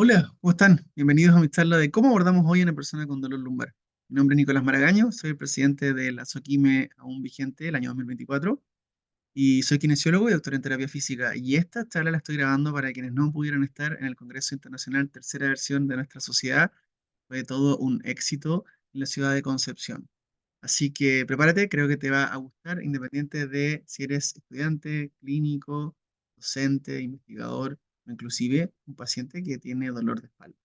Hola, ¿cómo están? Bienvenidos a mi charla de cómo abordamos hoy a una persona con dolor lumbar. Mi nombre es Nicolás Maragaño, soy el presidente de la SOQUIME aún vigente el año 2024 y soy kinesiólogo y doctor en terapia física. Y esta charla la estoy grabando para quienes no pudieron estar en el Congreso Internacional, tercera versión de nuestra sociedad. Fue todo un éxito en la ciudad de Concepción. Así que prepárate, creo que te va a gustar, independiente de si eres estudiante, clínico, docente, investigador o inclusive un paciente que tiene dolor de espalda.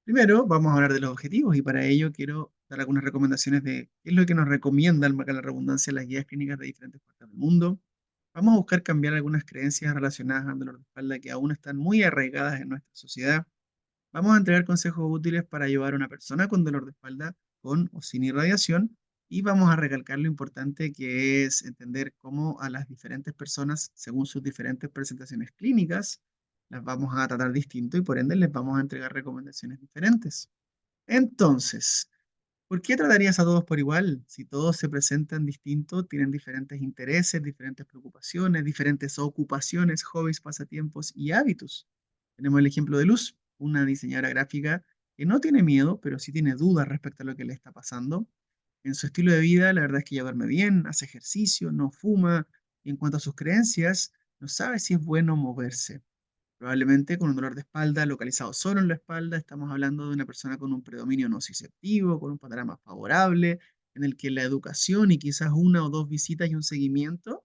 Primero, vamos a hablar de los objetivos y para ello quiero dar algunas recomendaciones de qué es lo que nos recomiendan, valga la redundancia, las guías clínicas de diferentes partes del mundo. Vamos a buscar cambiar algunas creencias relacionadas al dolor de espalda que aún están muy arraigadas en nuestra sociedad. Vamos a entregar consejos útiles para ayudar a una persona con dolor de espalda con o sin irradiación y vamos a recalcar lo importante que es entender cómo a las diferentes personas, según sus diferentes presentaciones clínicas, las vamos a tratar distinto y por ende les vamos a entregar recomendaciones diferentes. Entonces, ¿por qué tratarías a todos por igual? Si todos se presentan distintos, tienen diferentes intereses, diferentes preocupaciones, diferentes ocupaciones, hobbies, pasatiempos y hábitos. Tenemos el ejemplo de Luz, una diseñadora gráfica que no tiene miedo, pero sí tiene dudas respecto a lo que le está pasando. En su estilo de vida, la verdad es que ella duerme bien, hace ejercicio, no fuma, y en cuanto a sus creencias, no sabe si es bueno moverse. Probablemente con un dolor de espalda localizado solo en la espalda, estamos hablando de una persona con un predominio nociceptivo, con un panorama favorable, en el que la educación y quizás una o dos visitas y un seguimiento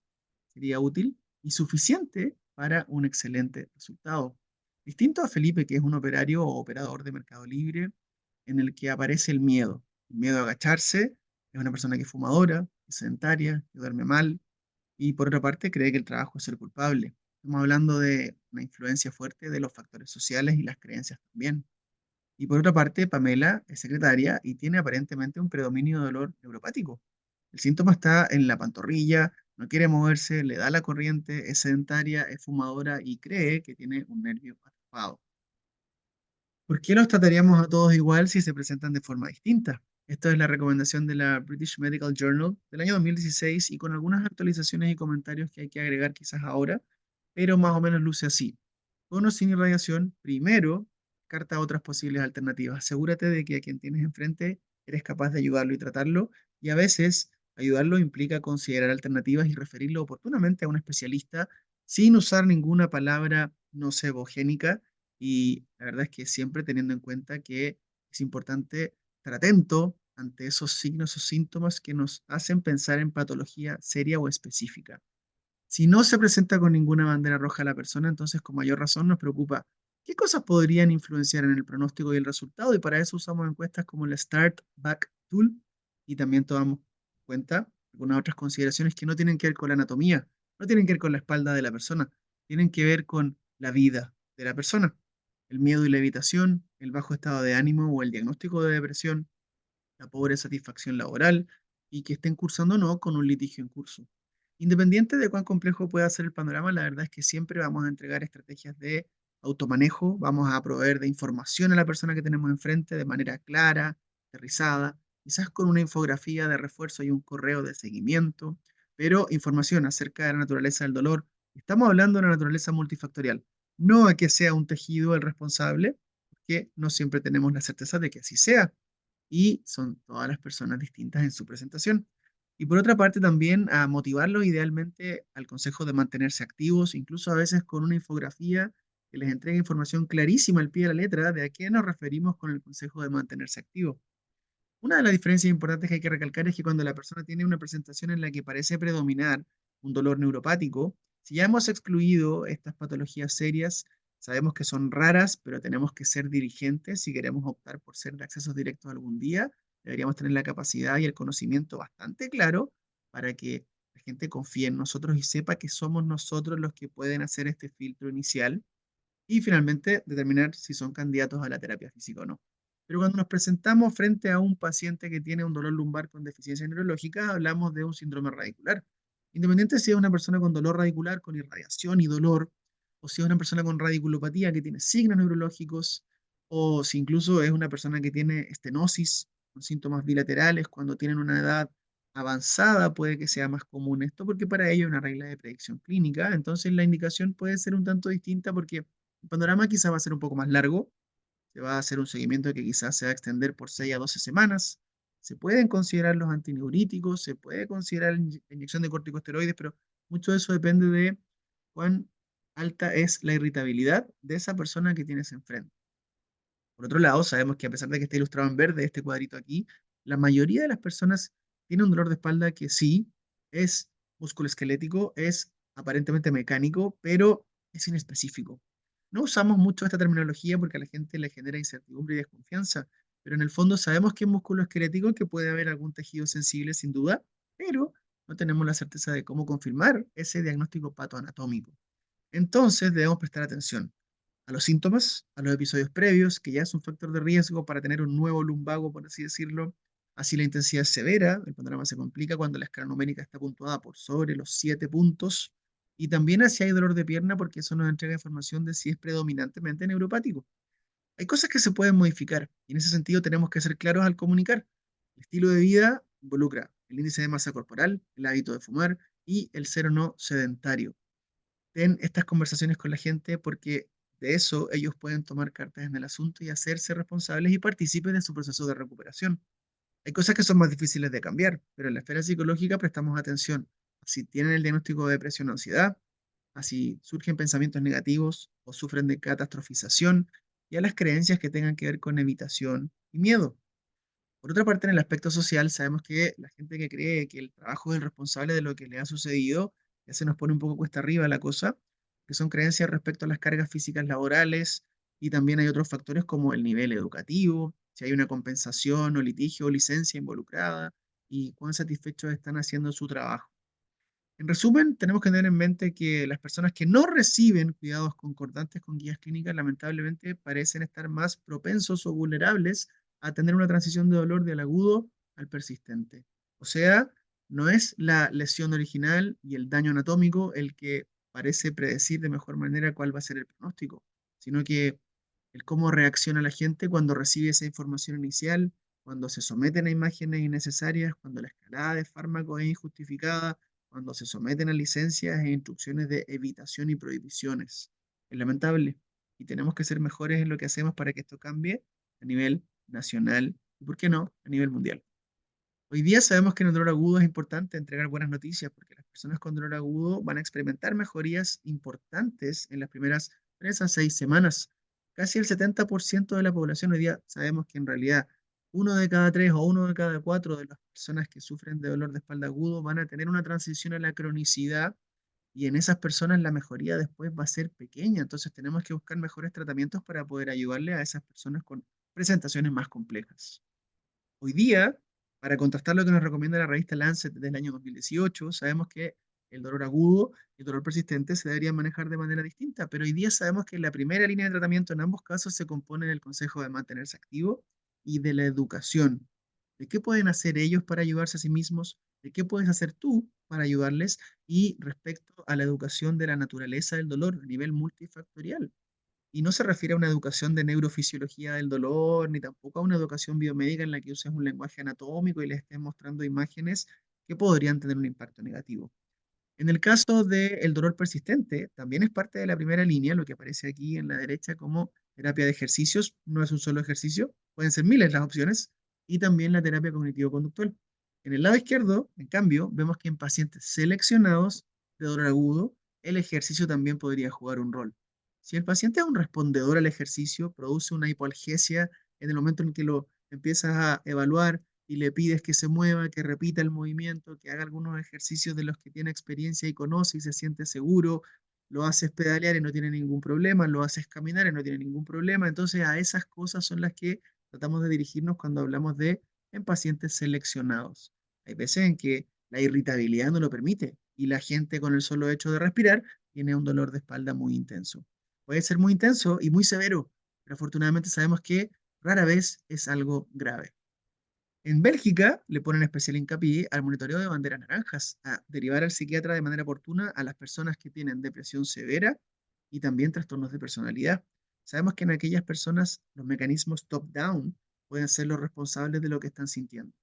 sería útil y suficiente para un excelente resultado. Distinto a Felipe, que es un operario o operador de Mercado Libre, en el que aparece el miedo a agacharse, es una persona que es fumadora, que es sedentaria, que duerme mal, y por otra parte cree que el trabajo es ser culpable. Estamos hablando de una influencia fuerte de los factores sociales y las creencias también. Y por otra parte, Pamela es secretaria y tiene aparentemente un predominio de dolor neuropático. El síntoma está en la pantorrilla, no quiere moverse, le da la corriente, es sedentaria, es fumadora y cree que tiene un nervio atrapado. ¿Por qué los trataríamos a todos igual si se presentan de forma distinta? Esta es la recomendación de la British Medical Journal del año 2016 y con algunas actualizaciones y comentarios que hay que agregar quizás ahora, pero más o menos luce así. Con o sin irradiación, primero, carta otras posibles alternativas. Asegúrate de que a quien tienes enfrente eres capaz de ayudarlo y tratarlo, y a veces ayudarlo implica considerar alternativas y referirlo oportunamente a un especialista sin usar ninguna palabra nocebogénica y la verdad es que siempre teniendo en cuenta que es importante estar atento ante esos signos o síntomas que nos hacen pensar en patología seria o específica. Si no se presenta con ninguna bandera roja la persona, entonces con mayor razón nos preocupa qué cosas podrían influenciar en el pronóstico y el resultado, y para eso usamos encuestas como el Start Back Tool y también tomamos en cuenta algunas otras consideraciones que no tienen que ver con la anatomía, no tienen que ver con la espalda de la persona, tienen que ver con la vida de la persona, el miedo y la evitación, el bajo estado de ánimo o el diagnóstico de depresión, la pobre satisfacción laboral y que estén cursando o no con un litigio en curso. Independiente de cuán complejo pueda ser el panorama, la verdad es que siempre vamos a entregar estrategias de automanejo, vamos a proveer de información a la persona que tenemos enfrente de manera clara, aterrizada, quizás con una infografía de refuerzo y un correo de seguimiento, pero información acerca de la naturaleza del dolor. Estamos hablando de una naturaleza multifactorial, no a que sea un tejido el responsable, porque no siempre tenemos la certeza de que así sea y son todas las personas distintas en su presentación. Y por otra parte también a motivarlos idealmente al consejo de mantenerse activos, incluso a veces con una infografía que les entregue información clarísima al pie de la letra de a qué nos referimos con el consejo de mantenerse activo. Una de las diferencias importantes que hay que recalcar es que cuando la persona tiene una presentación en la que parece predominar un dolor neuropático, si ya hemos excluido estas patologías serias, sabemos que son raras, pero tenemos que ser diligentes si queremos optar por ser de accesos directos algún día. Deberíamos tener la capacidad y el conocimiento bastante claro para que la gente confíe en nosotros y sepa que somos nosotros los que pueden hacer este filtro inicial y finalmente determinar si son candidatos a la terapia física o no. Pero cuando nos presentamos frente a un paciente que tiene un dolor lumbar con deficiencia neurológica, hablamos de un síndrome radicular. Independiente si es una persona con dolor radicular, con irradiación y dolor, o si es una persona con radiculopatía que tiene signos neurológicos, o si incluso es una persona que tiene estenosis, con síntomas bilaterales, cuando tienen una edad avanzada puede que sea más común esto, porque para ello hay una regla de predicción clínica, entonces la indicación puede ser un tanto distinta porque el panorama quizá va a ser un poco más largo, se va a hacer un seguimiento que quizás se va a extender por 6 a 12 semanas. Se pueden considerar los antineuríticos, se puede considerar inyección de corticosteroides, pero mucho de eso depende de cuán alta es la irritabilidad de esa persona que tienes enfrente. Por otro lado, sabemos que a pesar de que esté ilustrado en verde este cuadrito aquí, la mayoría de las personas tiene un dolor de espalda que sí es musculoesquelético, es aparentemente mecánico, pero es inespecífico. No usamos mucho esta terminología porque a la gente le genera incertidumbre y desconfianza, pero en el fondo sabemos que es musculoesquelético y que puede haber algún tejido sensible sin duda, pero no tenemos la certeza de cómo confirmar ese diagnóstico patoanatómico. Entonces debemos prestar atención a los síntomas, a los episodios previos, que ya es un factor de riesgo para tener un nuevo lumbago, por así decirlo. Así la intensidad es severa, el panorama se complica cuando la escala numérica está puntuada por sobre los 7 puntos. Y también si hay dolor de pierna, porque eso nos entrega información de si es predominantemente neuropático. Hay cosas que se pueden modificar, y en ese sentido tenemos que ser claros al comunicar. El estilo de vida involucra el índice de masa corporal, el hábito de fumar y el ser o no sedentario. Ten estas conversaciones con la gente porque de eso ellos pueden tomar cartas en el asunto y hacerse responsables y partícipes de su proceso de recuperación. Hay cosas que son más difíciles de cambiar, pero en la esfera psicológica prestamos atención a si tienen el diagnóstico de depresión o ansiedad, a si surgen pensamientos negativos o sufren de catastrofización y a las creencias que tengan que ver con evitación y miedo. Por otra parte, en el aspecto social, sabemos que la gente que cree que el trabajo es el responsable de lo que le ha sucedido, ya se nos pone un poco cuesta arriba la cosa, que son creencias respecto a las cargas físicas laborales, y también hay otros factores como el nivel educativo, si hay una compensación o litigio o licencia involucrada, y cuán satisfechos están haciendo su trabajo. En resumen, tenemos que tener en mente que las personas que no reciben cuidados concordantes con guías clínicas lamentablemente parecen estar más propensos o vulnerables a tener una transición de dolor del agudo al persistente. O sea, no es la lesión original y el daño anatómico el que parece predecir de mejor manera cuál va a ser el pronóstico, sino que el cómo reacciona la gente cuando recibe esa información inicial, cuando se someten a imágenes innecesarias, cuando la escalada de fármacos es injustificada, cuando se someten a licencias e instrucciones de evitación y prohibiciones. Es lamentable y tenemos que ser mejores en lo que hacemos para que esto cambie a nivel nacional y, ¿por qué no?, a nivel mundial. Hoy día sabemos que en el dolor agudo es importante entregar buenas noticias porque las personas con dolor agudo van a experimentar mejorías importantes en las primeras 3 a 6 semanas. Casi el 70% de la población hoy día sabemos que en realidad uno de cada tres o uno de cada cuatro de las personas que sufren de dolor de espalda agudo van a tener una transición a la cronicidad y en esas personas la mejoría después va a ser pequeña. Entonces tenemos que buscar mejores tratamientos para poder ayudarle a esas personas con presentaciones más complejas. Hoy día, para contrastar lo que nos recomienda la revista Lancet desde el año 2018, sabemos que el dolor agudo y el dolor persistente se deberían manejar de manera distinta, pero hoy día sabemos que la primera línea de tratamiento en ambos casos se compone del consejo de mantenerse activo y de la educación. ¿De qué pueden hacer ellos para ayudarse a sí mismos? ¿De qué puedes hacer tú para ayudarles? Y respecto a la educación de la naturaleza del dolor a nivel multifactorial. Y no se refiere a una educación de neurofisiología del dolor, ni tampoco a una educación biomédica en la que uses un lenguaje anatómico y le estés mostrando imágenes que podrían tener un impacto negativo. En el caso del dolor persistente, también es parte de la primera línea, lo que aparece aquí en la derecha como terapia de ejercicios, no es un solo ejercicio, pueden ser miles las opciones, y también la terapia cognitivo-conductual. En el lado izquierdo, en cambio, vemos que en pacientes seleccionados de dolor agudo, el ejercicio también podría jugar un rol. Si el paciente es un respondedor al ejercicio, produce una hipoalgesia en el momento en que lo empiezas a evaluar y le pides que se mueva, que repita el movimiento, que haga algunos ejercicios de los que tiene experiencia y conoce y se siente seguro, lo haces pedalear y no tiene ningún problema, lo haces caminar y no tiene ningún problema. Entonces a esas cosas son las que tratamos de dirigirnos cuando hablamos de en pacientes seleccionados. Hay veces en que la irritabilidad no lo permite y la gente con el solo hecho de respirar tiene un dolor de espalda muy intenso. Puede ser muy intenso y muy severo, pero afortunadamente sabemos que rara vez es algo grave. En Bélgica le ponen especial hincapié al monitoreo de banderas naranjas, a derivar al psiquiatra de manera oportuna a las personas que tienen depresión severa y también trastornos de personalidad. Sabemos que en aquellas personas los mecanismos top-down pueden ser los responsables de lo que están sintiendo.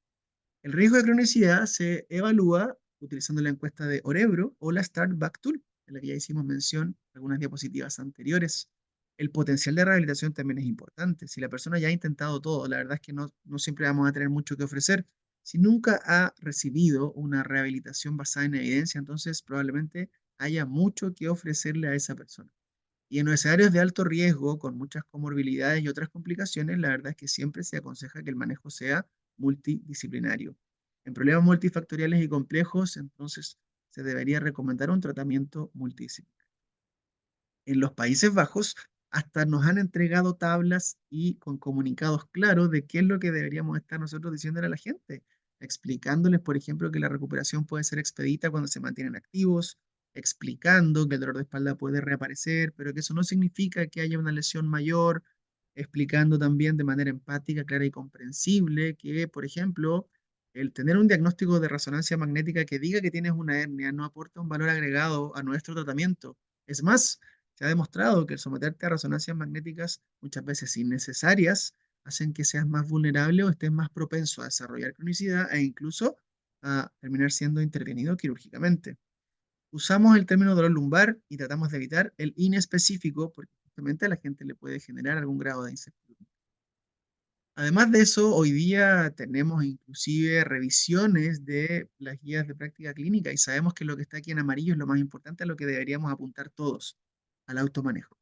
El riesgo de cronicidad se evalúa utilizando la encuesta de Orebro o la Start Back Tool, en la que ya hicimos mención en algunas diapositivas anteriores. El potencial de rehabilitación también es importante. Si la persona ya ha intentado todo, la verdad es que no siempre vamos a tener mucho que ofrecer. Si nunca ha recibido una rehabilitación basada en evidencia, entonces probablemente haya mucho que ofrecerle a esa persona. Y en los escenarios de alto riesgo, con muchas comorbilidades y otras complicaciones, la verdad es que siempre se aconseja que el manejo sea multidisciplinario. En problemas multifactoriales y complejos, entonces se debería recomendar un tratamiento multidisciplinario. En los Países Bajos hasta nos han entregado tablas y con comunicados claros de qué es lo que deberíamos estar nosotros diciéndole a la gente, explicándoles, por ejemplo, que la recuperación puede ser expedita cuando se mantienen activos, explicando que el dolor de espalda puede reaparecer, pero que eso no significa que haya una lesión mayor, explicando también de manera empática, clara y comprensible que, por ejemplo, el tener un diagnóstico de resonancia magnética que diga que tienes una hernia no aporta un valor agregado a nuestro tratamiento. Es más, se ha demostrado que el someterte a resonancias magnéticas, muchas veces innecesarias, hacen que seas más vulnerable o estés más propenso a desarrollar cronicidad e incluso a terminar siendo intervenido quirúrgicamente. Usamos el término dolor lumbar y tratamos de evitar el inespecífico porque justamente a la gente le puede generar algún grado de incertidumbre. Además de eso, hoy día tenemos inclusive revisiones de las guías de práctica clínica y sabemos que lo que está aquí en amarillo es lo más importante a lo que deberíamos apuntar todos, al automanejo.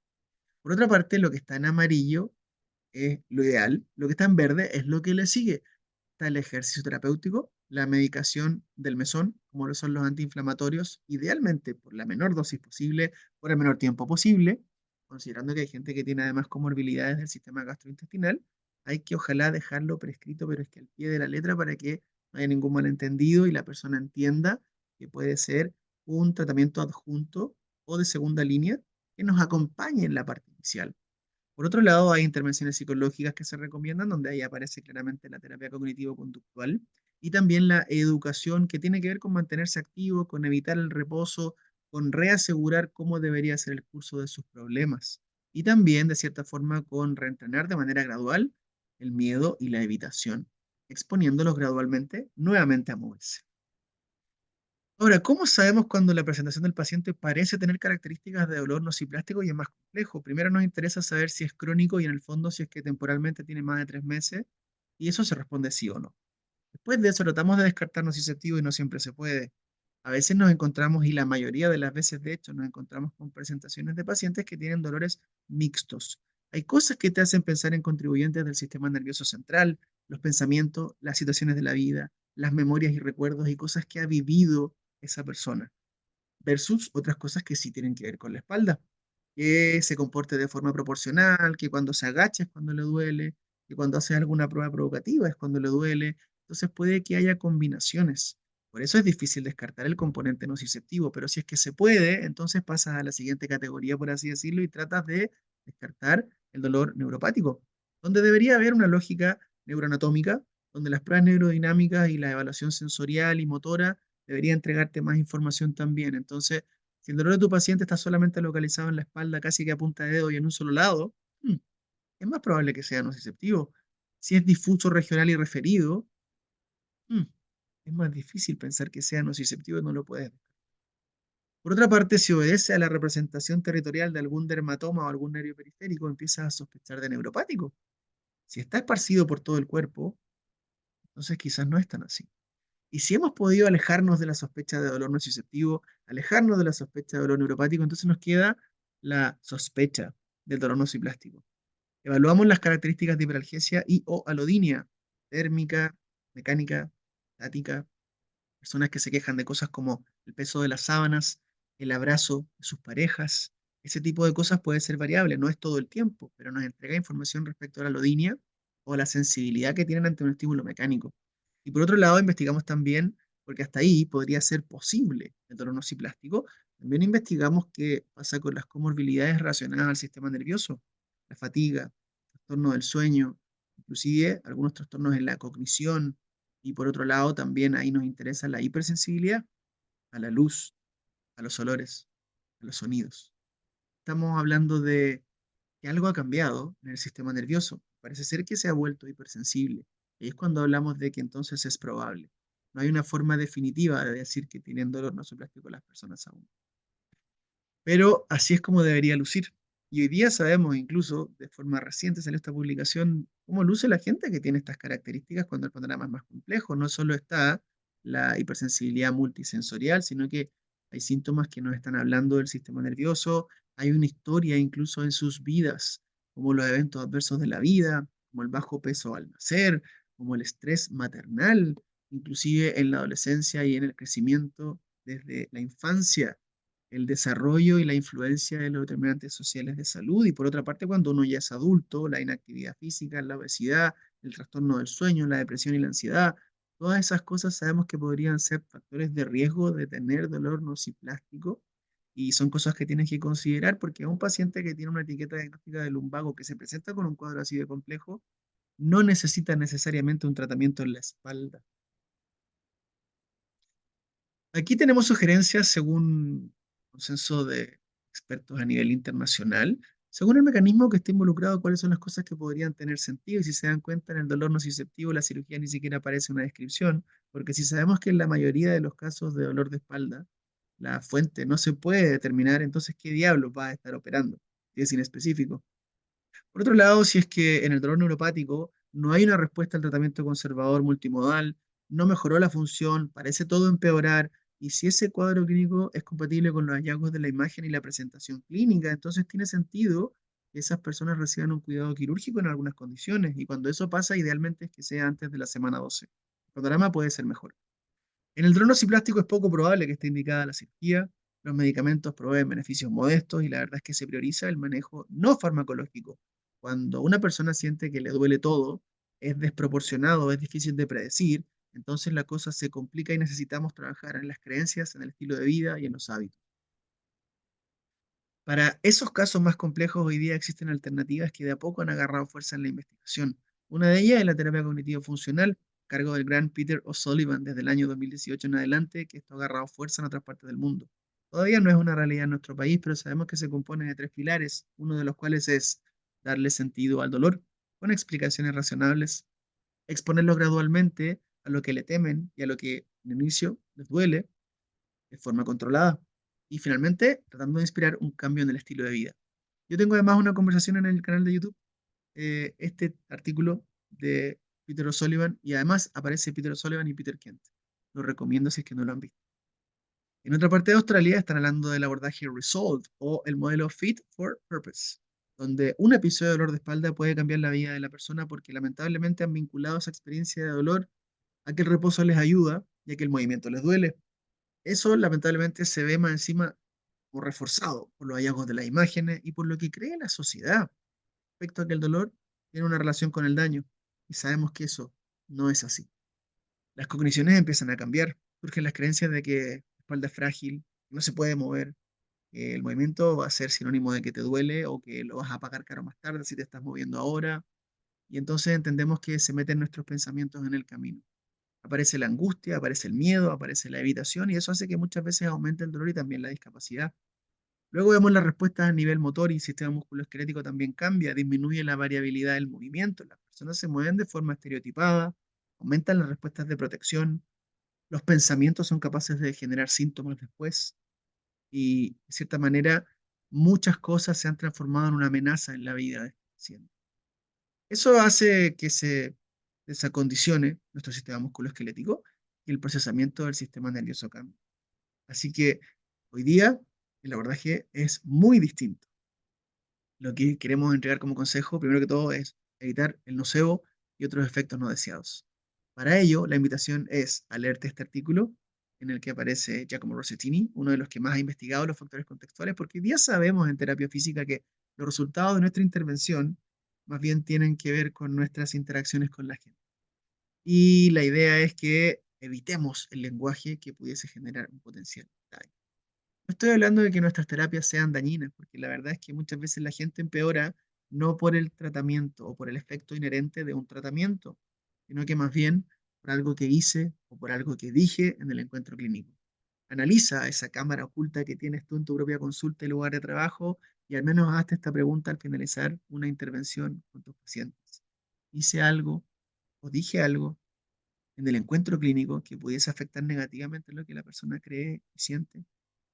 Por otra parte, lo que está en amarillo es lo ideal, lo que está en verde es lo que le sigue. Está el ejercicio terapéutico, la medicación del mesón, como lo son los antiinflamatorios, idealmente por la menor dosis posible, por el menor tiempo posible, considerando que hay gente que tiene además comorbilidades del sistema gastrointestinal, hay que ojalá dejarlo prescrito, pero es que al pie de la letra para que no haya ningún malentendido y la persona entienda que puede ser un tratamiento adjunto o de segunda línea que nos acompañe en la parte inicial. Por otro lado, hay intervenciones psicológicas que se recomiendan, donde ahí aparece claramente la terapia cognitivo-conductual y también la educación que tiene que ver con mantenerse activo, con evitar el reposo, con reasegurar cómo debería ser el curso de sus problemas y también, de cierta forma, con reentrenar de manera gradual el miedo y la evitación, exponiéndolos gradualmente nuevamente a moverse. Ahora, ¿cómo sabemos cuando la presentación del paciente parece tener características de dolor nociplástico y es más complejo? Primero nos interesa saber si es crónico y en el fondo si es que temporalmente tiene más de 3 meses y eso se responde sí o no. Después de eso tratamos de descartar nociceptivo y no siempre se puede. A veces nos encontramos, y la mayoría de las veces de hecho, nos encontramos con presentaciones de pacientes que tienen dolores mixtos. Hay cosas que te hacen pensar en contribuyentes del sistema nervioso central, los pensamientos, las situaciones de la vida, las memorias y recuerdos y cosas que ha vivido esa persona versus otras cosas que sí tienen que ver con la espalda, que se comporte de forma proporcional, que cuando se agacha es cuando le duele, que cuando hace alguna prueba provocativa es cuando le duele. Entonces puede que haya combinaciones. Por eso es difícil descartar el componente nociceptivo, pero si es que se puede, entonces pasas a la siguiente categoría, por así decirlo, y tratas de descartar el dolor neuropático, donde debería haber una lógica neuroanatómica, donde las pruebas neurodinámicas y la evaluación sensorial y motora debería entregarte más información también. Entonces, si el dolor de tu paciente está solamente localizado en la espalda, casi que a punta de dedo y en un solo lado, es más probable que sea nociceptivo. Si es difuso, regional y referido, mm, es más difícil pensar que sea nociceptivo y no lo puedes. Por otra parte, si obedece a la representación territorial de algún dermatoma o algún nervio periférico, empiezas a sospechar de neuropático. Si está esparcido por todo el cuerpo, entonces quizás no es tan así. Y si hemos podido alejarnos de la sospecha de dolor nociceptivo, alejarnos de la sospecha de dolor neuropático, entonces nos queda la sospecha del dolor nociplástico. Evaluamos las características de hiperalgesia y o alodinia, térmica, mecánica, estática, personas que se quejan de cosas como el peso de las sábanas, el abrazo de sus parejas. Ese tipo de cosas puede ser variable, no es todo el tiempo, pero nos entrega información respecto a la alodinia o a la sensibilidad que tienen ante un estímulo mecánico. Y por otro lado, investigamos también, porque hasta ahí podría ser posible el dolor nociplástico, también investigamos qué pasa con las comorbilidades relacionadas al sistema nervioso, la fatiga, trastorno del sueño, inclusive algunos trastornos en la cognición, y por otro lado, también ahí nos interesa la hipersensibilidad a la luz, a los olores, a los sonidos. Estamos hablando de que algo ha cambiado en el sistema nervioso. Parece ser que se ha vuelto hipersensible. Y es cuando hablamos de que entonces es probable. No hay una forma definitiva de decir que tienen dolor nasoplástico las personas aún. Pero así es como debería lucir. Y hoy día sabemos, incluso de forma reciente salió esta publicación, cómo luce la gente que tiene estas características cuando el panorama es más complejo. No solo está la hipersensibilidad multisensorial, sino que hay síntomas que nos están hablando del sistema nervioso, hay una historia incluso en sus vidas, como los eventos adversos de la vida, como el bajo peso al nacer, como el estrés maternal, inclusive en la adolescencia y en el crecimiento desde la infancia, el desarrollo y la influencia de los determinantes sociales de salud. Y por otra parte, cuando uno ya es adulto, la inactividad física, la obesidad, el trastorno del sueño, la depresión y la ansiedad, todas esas cosas sabemos que podrían ser factores de riesgo de tener dolor nociplástico y son cosas que tienes que considerar porque a un paciente que tiene una etiqueta diagnóstica de lumbago que se presenta con un cuadro así de complejo, no necesita necesariamente un tratamiento en la espalda. Aquí tenemos sugerencias según consenso de expertos a nivel internacional, según el mecanismo que esté involucrado, cuáles son las cosas que podrían tener sentido. Y si se dan cuenta, en el dolor nociceptivo la cirugía ni siquiera aparece una descripción, porque si sabemos que en la mayoría de los casos de dolor de espalda la fuente no se puede determinar, entonces ¿qué diablos va a estar operando? Si es inespecífico. Por otro lado, si es que en el dolor neuropático no hay una respuesta al tratamiento conservador multimodal, no mejoró la función, parece todo empeorar, y si ese cuadro clínico es compatible con los hallazgos de la imagen y la presentación clínica, entonces tiene sentido que esas personas reciban un cuidado quirúrgico en algunas condiciones, y cuando eso pasa, idealmente es que sea antes de la semana 12. El panorama puede ser mejor. En el dron plástico es poco probable que esté indicada la cirugía. Los medicamentos proveen beneficios modestos y la verdad es que se prioriza el manejo no farmacológico. Cuando una persona siente que le duele todo, es desproporcionado, es difícil de predecir, entonces la cosa se complica y necesitamos trabajar en las creencias, en el estilo de vida y en los hábitos. Para esos casos más complejos, hoy día existen alternativas que de a poco han agarrado fuerza en la investigación. Una de ellas es la terapia cognitivo-funcional, a cargo del gran Peter O'Sullivan desde el año 2018 en adelante, que esto ha agarrado fuerza en otras partes del mundo. Todavía no es una realidad en nuestro país, pero sabemos que se compone de tres pilares, uno de los cuales es darle sentido al dolor, con explicaciones razonables, exponerlo gradualmente a lo que le temen y a lo que en inicio les duele, de forma controlada. Y finalmente, tratando de inspirar un cambio en el estilo de vida. Yo tengo además una conversación en el canal de YouTube, este artículo de Peter O'Sullivan, y además aparece Peter O'Sullivan y Peter Kent. Lo recomiendo si es que no lo han visto. En otra parte de Australia están hablando del abordaje Resolved o el modelo Fit for Purpose, donde un episodio de dolor de espalda puede cambiar la vida de la persona porque lamentablemente han vinculado esa experiencia de dolor a que el reposo les ayuda y a que el movimiento les duele. Eso lamentablemente se ve más encima o reforzado por los hallazgos de las imágenes y por lo que cree la sociedad respecto a que el dolor tiene una relación con el daño. Y sabemos que eso no es así. Las cogniciones empiezan a cambiar. Surgen las creencias de que la espalda es frágil, no se puede mover, que el movimiento va a ser sinónimo de que te duele o que lo vas a pagar caro más tarde si te estás moviendo ahora. Y entonces entendemos que se meten nuestros pensamientos en el camino. Aparece la angustia, aparece el miedo, aparece la evitación y eso hace que muchas veces aumente el dolor y también la discapacidad. Luego vemos las respuestas a nivel motor y el sistema musculoesquelético también cambia, disminuye la variabilidad del movimiento, las personas se mueven de forma estereotipada, aumentan las respuestas de protección, los pensamientos son capaces de generar síntomas después y, de cierta manera, muchas cosas se han transformado en una amenaza en la vida de este paciente. Eso hace que se desacondicione nuestro sistema musculoesquelético y el procesamiento del sistema nervioso cambia. Así que hoy día el abordaje es muy distinto. Lo que queremos entregar como consejo, primero que todo, es evitar el nocebo y otros efectos no deseados. Para ello, la invitación es a leerte este artículo en el que aparece Giacomo Rossettini, uno de los que más ha investigado los factores contextuales, porque hoy día sabemos en terapia física que los resultados de nuestra intervención más bien tienen que ver con nuestras interacciones con la gente. Y la idea es que evitemos el lenguaje que pudiese generar un potencial daño. No estoy hablando de que nuestras terapias sean dañinas, porque la verdad es que muchas veces la gente empeora no por el tratamiento o por el efecto inherente de un tratamiento, sino que más bien por algo que hice o por algo que dije en el encuentro clínico. Analiza esa cámara oculta que tienes tú en tu propia consulta y lugar de trabajo y al menos hazte esta pregunta al finalizar una intervención con tus pacientes. ¿Hice algo o dije algo en el encuentro clínico que pudiese afectar negativamente lo que la persona cree y siente?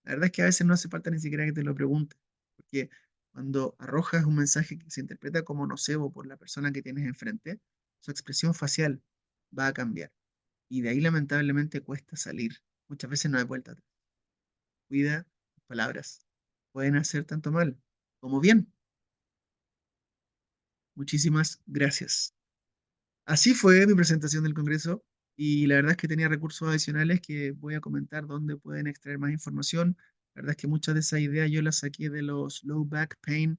La verdad es que a veces no hace falta ni siquiera que te lo preguntes, porque Cuando arrojas un mensaje que se interpreta como nocebo por la persona que tienes enfrente, su expresión facial va a cambiar. Y de ahí lamentablemente cuesta salir. Muchas veces no hay vuelta atrás. Cuida tus palabras. Pueden hacer tanto mal como bien. Muchísimas gracias. Así fue mi presentación del Congreso y la verdad es que tenía recursos adicionales que voy a comentar dónde pueden extraer más información. La verdad es que muchas de esas ideas yo las saqué de los Low Back Pain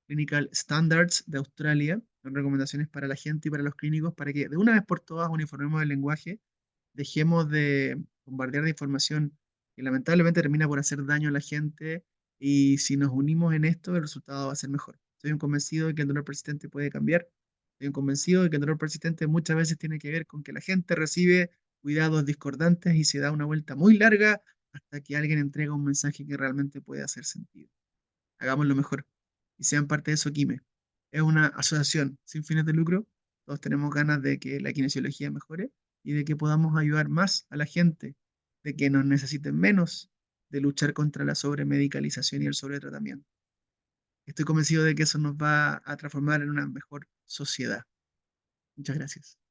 Clinical Standards de Australia. Son recomendaciones para la gente y para los clínicos para que de una vez por todas uniformemos el lenguaje, dejemos de bombardear de información que lamentablemente termina por hacer daño a la gente y si nos unimos en esto, el resultado va a ser mejor. Soy un convencido de que el dolor persistente puede cambiar. Soy un convencido de que el dolor persistente muchas veces tiene que ver con que la gente recibe cuidados discordantes y se da una vuelta muy larga hasta que alguien entrega un mensaje que realmente puede hacer sentido. Hagámoslo mejor y sean parte de Soquime. Es una asociación sin fines de lucro. Todos tenemos ganas de que la kinesiología mejore y de que podamos ayudar más a la gente, de que nos necesiten menos, de luchar contra la sobremedicalización y el sobretratamiento. Estoy convencido de que eso nos va a transformar en una mejor sociedad. Muchas gracias.